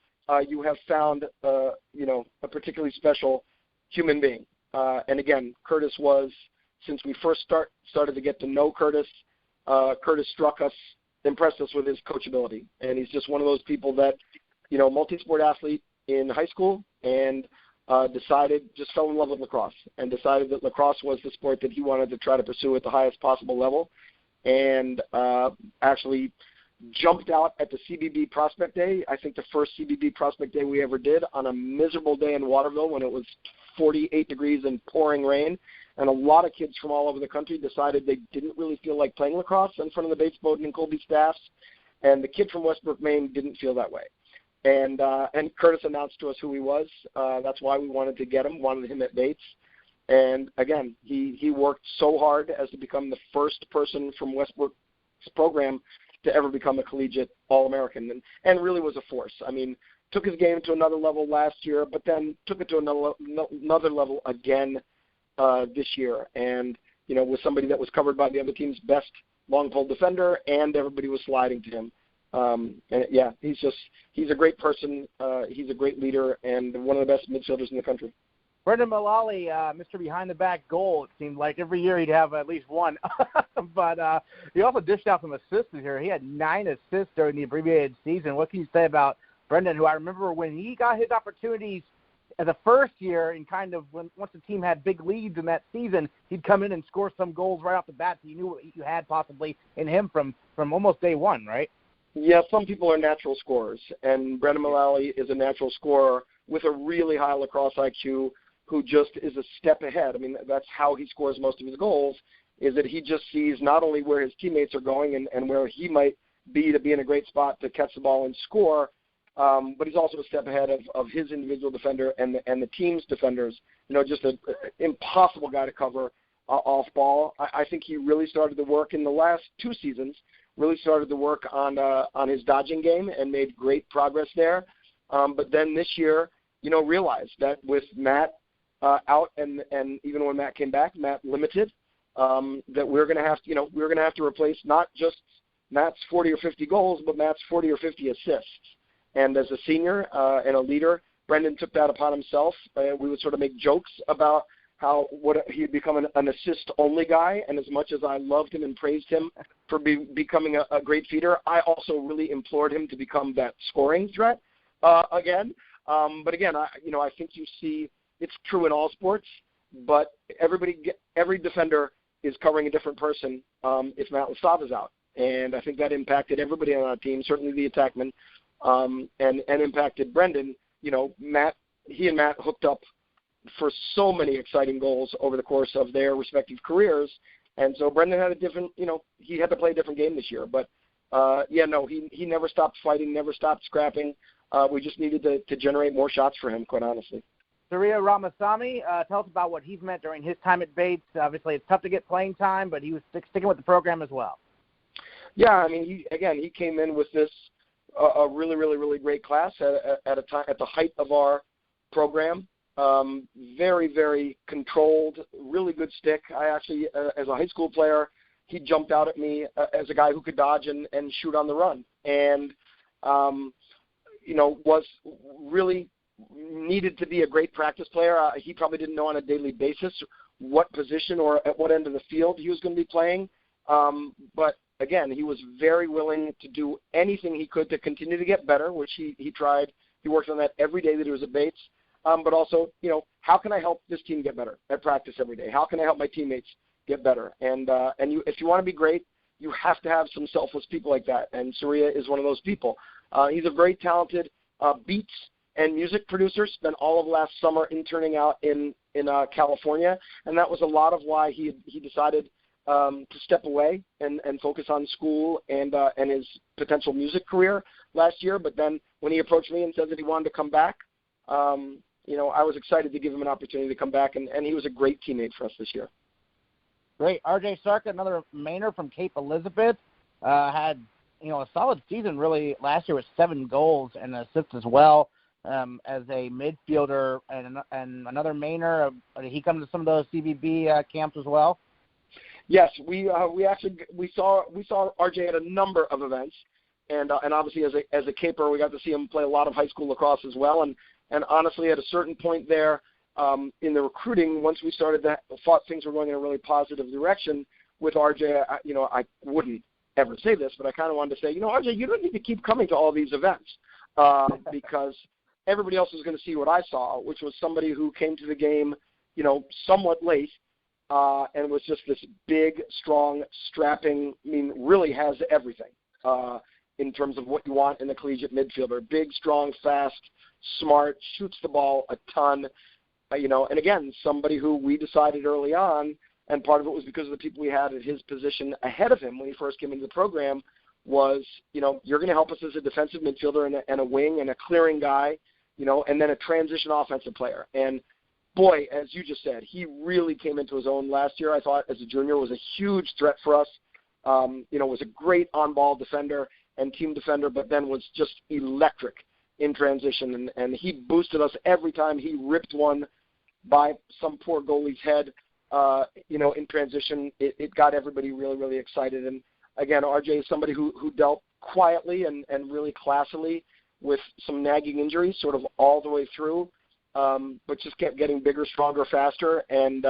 you have found a particularly special human being. And again, Curtis was, since we first started to get to know Curtis struck us, impressed us with his coachability. And he's just one of those people that, multi-sport athlete in high school and just fell in love with lacrosse and decided that lacrosse was the sport that he wanted to try to pursue at the highest possible level, and actually jumped out at the CBB Prospect Day. I think the first CBB Prospect Day we ever did, on a miserable day in Waterville when it was 48 degrees and pouring rain. And a lot of kids from all over the country decided they didn't really feel like playing lacrosse in front of the Bates, Bowdoin, and Colby staffs. And the kid from Westbrook, Maine didn't feel that way. And Curtis announced to us who he was. That's why we wanted to get him, wanted him at Bates. And, again, he worked so hard as to become the first person from Westbrook's program to ever become a collegiate All-American, and really was a force. I mean, took his game to another level last year, but then took it to another level again this year. And, was somebody that was covered by the other team's best long pole defender, and everybody was sliding to him. He's a great person. He's a great leader, and one of the best midfielders in the country. Brendan Mullally, Mr. Behind-the-Back goal, it seemed like every year he'd have at least one. But he also dished out some assists this year. He had 9 assists during the abbreviated season. What can you say about Brendan, who I remember when he got his opportunities the first year, and kind of once the team had big leads in that season, he'd come in and score some goals right off the bat. So you knew what you had possibly in him from almost day one, right? Yeah, some people are natural scorers, and Brendan Mullally is a natural scorer with a really high lacrosse IQ, who just is a step ahead. I mean, that's how he scores most of his goals, is that he just sees not only where his teammates are going and where he might be to be in a great spot to catch the ball and score, but he's also a step ahead of his individual defender and the team's defenders. Just an impossible guy to cover off ball. I think he really started to work in the last 2 seasons, really started to work on his dodging game and made great progress there. But then this year, realized that with Matt out, and even when Matt came back, Matt limited, that we're going to have to replace not just Matt's 40 or 50 goals, but Matt's 40 or 50 assists. And as a senior and a leader, Brendan took that upon himself. We would sort of make jokes about what he had become an assist-only guy, and as much as I loved him and praised him for becoming a great feeder, I also really implored him to become that scoring threat again. But again, I think you see it's true in all sports, but every defender is covering a different person if Matt Chlastawa is out. And I think that impacted everybody on our team, certainly the attackmen, and impacted Brendan. He and Matt hooked up for so many exciting goals over the course of their respective careers. And so Brendan had he had to play a different game this year. But, he never stopped fighting, never stopped scrapping. We just needed to generate more shots for him, quite honestly. Surya Ramasamy, tell us about what he's meant during his time at Bates. Obviously, it's tough to get playing time, but he was sticking with the program as well. Yeah, I mean, he came in with this a really, really, really great class at the height of our program. Very, very controlled, really good stick. I actually, as a high school player, he jumped out at me as a guy who could dodge and shoot on the run, and was really needed to be a great practice player. He probably didn't know on a daily basis what position or at what end of the field he was going to be playing. But again, he was very willing to do anything he could to continue to get better, which he tried. He worked on that every day that he was at Bates. But also, how can I help this team get better at practice every day? How can I help my teammates get better? And if you want to be great, you have to have some selfless people like that. And Surya is one of those people. He's a very talented beats and music producer. Spent all of last summer interning out in California, and that was a lot of why he decided to step away and focus on school and his potential music career last year. But then when he approached me and said that he wanted to come back, I was excited to give him an opportunity to come back, and he was a great teammate for us this year. Great. R.J. Sarka, another Mainer from Cape Elizabeth, had a solid season really last year with 7 goals and assists as well. As a midfielder and another Mainer, did he come to some of those CBB camps as well? Yes, we saw RJ at a number of events, and obviously as a Caper, we got to see him play a lot of high school lacrosse as well. And honestly, at a certain point there in the recruiting, once we started thought things were going in a really positive direction with RJ, I wouldn't ever say this, but I kind of wanted to say, RJ, you don't need to keep coming to all these events because everybody else was going to see what I saw, which was somebody who came to the game, somewhat late, and was just this big, strong, strapping, really has everything in terms of what you want in a collegiate midfielder. Big, strong, fast, smart, shoots the ball a ton, and again, somebody who we decided early on, and part of it was because of the people we had at his position ahead of him when he first came into the program, was, you're going to help us as a defensive midfielder and a wing and a clearing guy, and then a transition offensive player. And boy, as you just said, he really came into his own last year. I thought as a junior was a huge threat for us. Was a great on-ball defender and team defender, but then was just electric in transition. And he boosted us every time he ripped one by some poor goalie's head, in transition. It got everybody really, really excited. And again, RJ is somebody who dealt quietly and really classily with some nagging injuries sort of all the way through. But just kept getting bigger, stronger, faster, and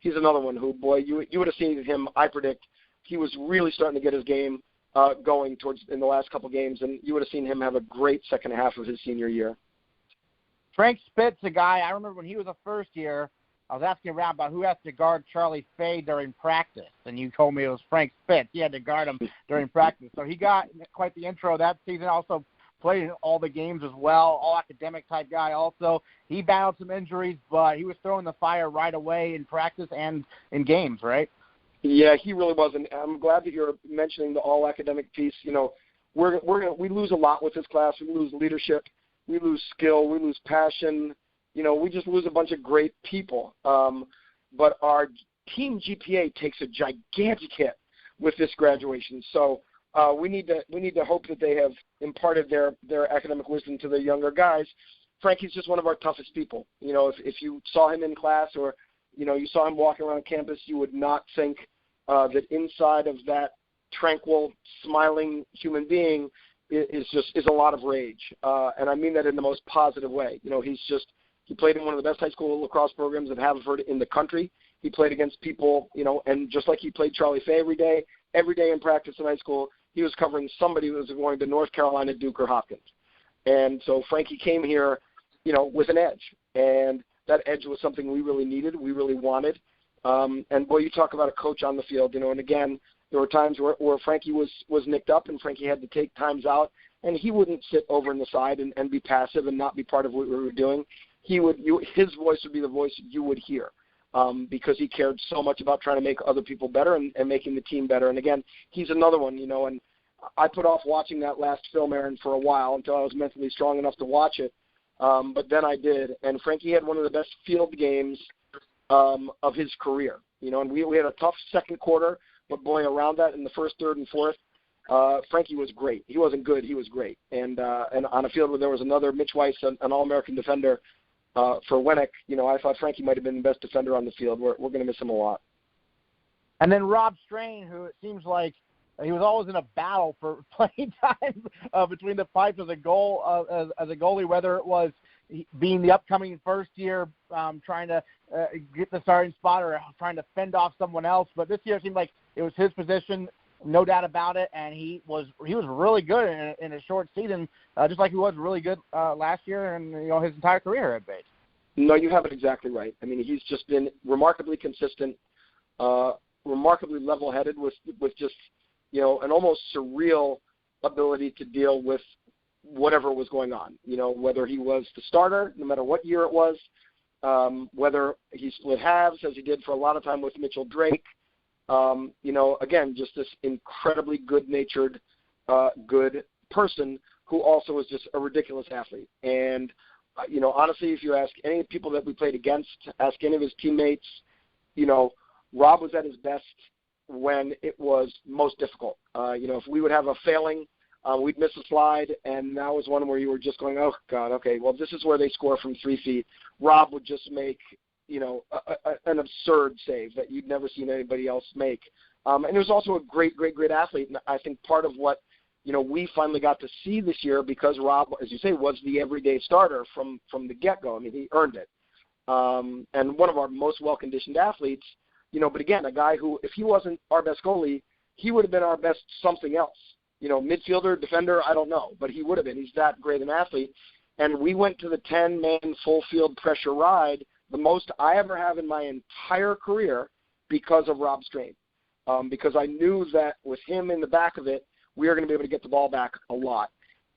he's another one who, boy, you would have seen him. I predict he was really starting to get his game going in the last couple games, and you would have seen him have a great second half of his senior year. Frank Spitt's a guy, I remember when he was a first year, I was asking around about who has to guard Charlie Fay during practice, and you told me it was Frank Spitz. He had to guard him during practice. So he got quite the intro that season, also played in all the games as well, all academic type guy also. He battled some injuries, but he was throwing the fire right away in practice and in games, right? Yeah, he really was, and I'm glad that you're mentioning the all academic piece. We lose a lot with this class. We lose leadership, we lose skill, we lose passion. We just lose a bunch of great people. But our team GPA takes a gigantic hit with this graduation. So we need to hope that they have imparted their academic wisdom to the younger guys. Frankie's just one of our toughest people. If you saw him in class or you saw him walking around campus, you would not think that inside of that tranquil, smiling human being is a lot of rage, and I mean that in the most positive way. He played in one of the best high school lacrosse programs at Haverford in the country. He played against people, and just like he played Charlie Fay every day in practice in high school, he was covering somebody who was going to North Carolina, Duke, or Hopkins. And so Frankie came here, with an edge. And that edge was something we really needed, we really wanted. And, boy, you talk about a coach on the field, and again, there were times where Frankie was nicked up and Frankie had to take times out, and he wouldn't sit over in the side and be passive and not be part of what we were doing. His voice would be the voice you would hear. Because he cared so much about trying to make other people better and making the team better. And, again, he's another one, and I put off watching that last film, Aaron, for a while until I was mentally strong enough to watch it. But then I did. And Frankie had one of the best field games of his career. And we had a tough second quarter, but, boy, around that in the first, third, and fourth, Frankie was great. He wasn't good. He was great. And on a field where there was another Mitch Weiss, an All-American defender, for Winnick, I thought Frankie might have been the best defender on the field. We're going to miss him a lot. And then Rob Strain, who it seems like he was always in a battle for playing time between the pipes as a goalie, whether it was being the upcoming first year, trying to get the starting spot or trying to fend off someone else. But this year it seemed like it was his position, no doubt about it, and he was really good in a short season, just like he was really good last year and his entire career at Bates. No, you have it exactly right. I mean, he's just been remarkably consistent, remarkably level-headed with just an almost surreal ability to deal with whatever was going on. Whether he was the starter, no matter what year it was, whether he split halves as he did for a lot of time with Mitchell Drake. Again, just this incredibly good-natured, good person who also was just a ridiculous athlete. And, honestly, if you ask any people that we played against, ask any of his teammates, Rob was at his best when it was most difficult. If we would have a failing, we'd miss a slide, and that was one where you were just going, oh, God, okay, well, this is where they score from 3 feet. Rob would just make an absurd save that you'd never seen anybody else make. And he was also a great, great, great athlete. And I think part of what, we finally got to see this year, because Rob, as you say, was the everyday starter from the get-go. I mean, he earned it. And one of our most well-conditioned athletes, but again, a guy who, if he wasn't our best goalie, he would have been our best something else. Midfielder, defender, I don't know, but he would have been. He's that great an athlete. and we went to the 10-man full field pressure ride, the most I ever have in my entire career, because of Rob Strain. Because I knew that with him in the back of it, we were going to be able to get the ball back a lot.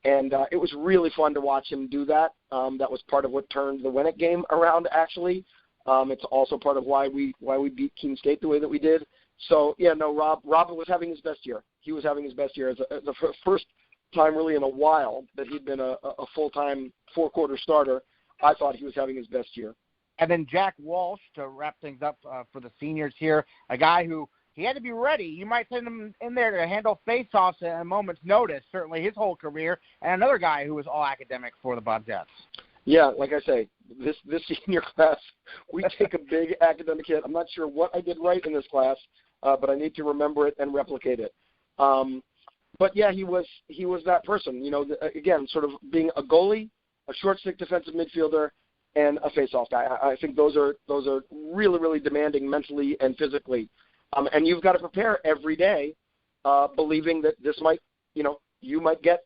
And it was really fun to watch him do that. That was part of what turned the Winnick game around, actually. It's also part of why we beat Keene State the way that we did. So, yeah, no, Rob was having his best year. He was having his best year as the first time really in a while that he'd been a full-time four-quarter starter. I thought he was having his best year. And then Jack Walsh, to wrap things up for the seniors here, a guy who he had to be ready. You might send him in there to handle face-offs at a moment's notice, certainly his whole career, and another guy who was all academic for the Bobcats. Yeah, like I say, this senior class, we take a big academic hit. I'm not sure what I did right in this class, but I need to remember it and replicate it. But yeah, he was that person. Again, sort of being a goalie, a short stick defensive midfielder, and a face-off guy. I think those are really, really demanding mentally and physically. And you've got to prepare every day, believing that this might, you might get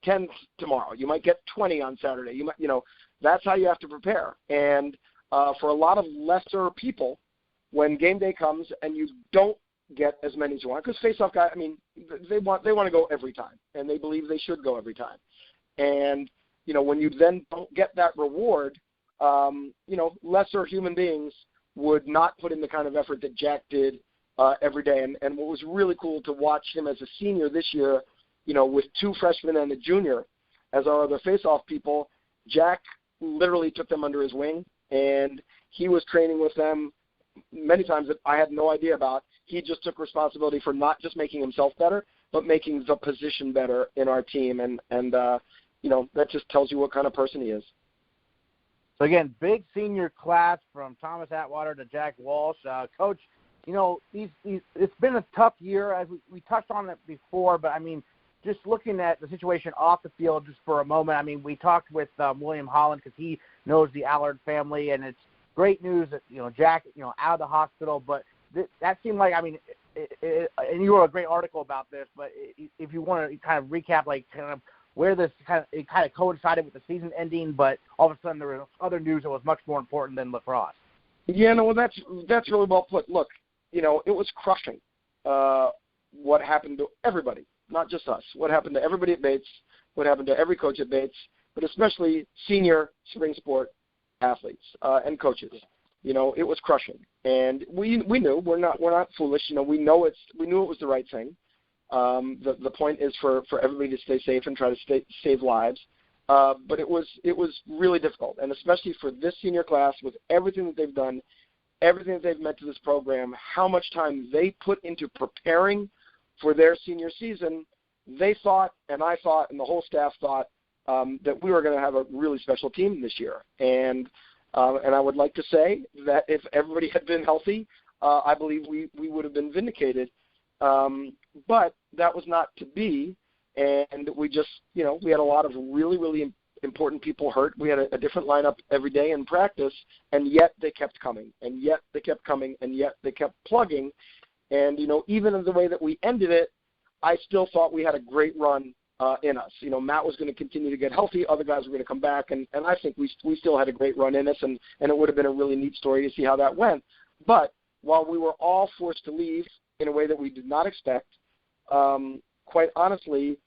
10 tomorrow. You might get 20 on Saturday. You might, that's how you have to prepare. And for a lot of lesser people, when game day comes and you don't get as many as you want, because face-off guys, they want to go every time, and they believe they should go every time. And when you then don't get that reward, lesser human beings would not put in the kind of effort that Jack did every day. And what was really cool to watch him as a senior this year, with two freshmen and a junior as our other face-off people, Jack literally took them under his wing, and he was training with them many times that I had no idea about. He just took responsibility for not just making himself better, but making the position better in our team. And that just tells you what kind of person he is. So, again, big senior class from Thomas Atwater to Jack Walsh. Coach, it's been a tough year, as we touched on it before, but, just looking at the situation off the field just for a moment, we talked with William Holland because he knows the Allard family, and it's great news that, Jack, out of the hospital, but that seemed like, and you wrote a great article about this, but if you want to kind of recap, where this kind of coincided with the season ending, but all of a sudden there was other news that was much more important than lacrosse. Yeah, no, well, that's really well put. Look, it was crushing what happened to everybody, not just us. What happened to everybody at Bates, what happened to every coach at Bates, but especially senior spring sport athletes and coaches. It was crushing, and we knew we're not foolish. We knew it was the right thing. The point is for everybody to stay safe and try to save lives. But it was really difficult, and especially for this senior class with everything that they've done, everything that they've meant to this program, how much time they put into preparing for their senior season. They thought, and I thought, and the whole staff thought that we were going to have a really special team this year. And I would like to say that if everybody had been healthy, I believe we would have been vindicated. But that was not to be, and we just, we had a lot of really, really important people hurt. We had a different lineup every day in practice, and yet they kept coming, and yet they kept coming, and yet they kept plugging. And, even in the way that we ended it, I still thought we had a great run in us. Matt was going to continue to get healthy. Other guys were going to come back, and I think we still had a great run in us, and it would have been a really neat story to see how that went. But while we were all forced to leave in a way that we did not expect, quite honestly,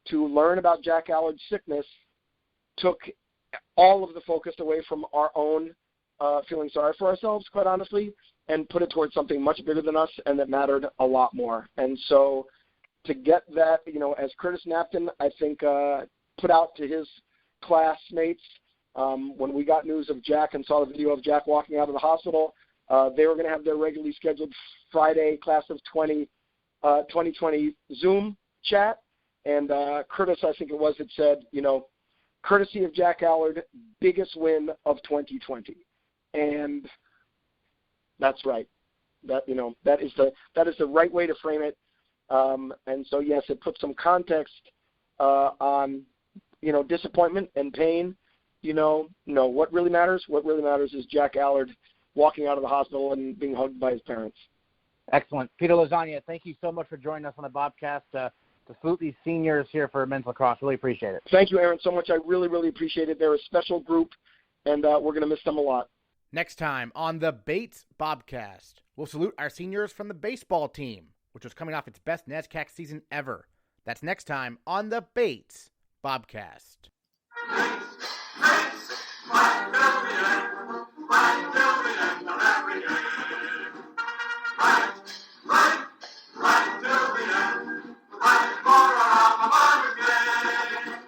to learn about Jack Allard's sickness took all of the focus away from our own feeling sorry for ourselves, quite honestly, and put it towards something much bigger than us and that mattered a lot more. And so to get that, as Curtis Knapton, I think, put out to his classmates when we got news of Jack and saw the video of Jack walking out of the hospital, they were going to have their regularly scheduled Friday class of 2020 Zoom chat. And Curtis, I think it was, it said, courtesy of Jack Allard, biggest win of 2020. And that's right. That is the right way to frame it. And so, yes, it puts some context on, disappointment and pain. No, what really matters? What really matters is Jack Allard walking out of the hospital and being hugged by his parents. Excellent. Peter Lasagna, thank you so much for joining us on the Bobcast. to salute these seniors here for men's lacrosse. Really appreciate it. Thank you, Aaron, so much. I really, really appreciate it. They're a special group, and we're going to miss them a lot. Next time on the Bates Bobcast, we'll salute our seniors from the baseball team, which was coming off its best NESCAC season ever. That's next time on the Bates Bobcast.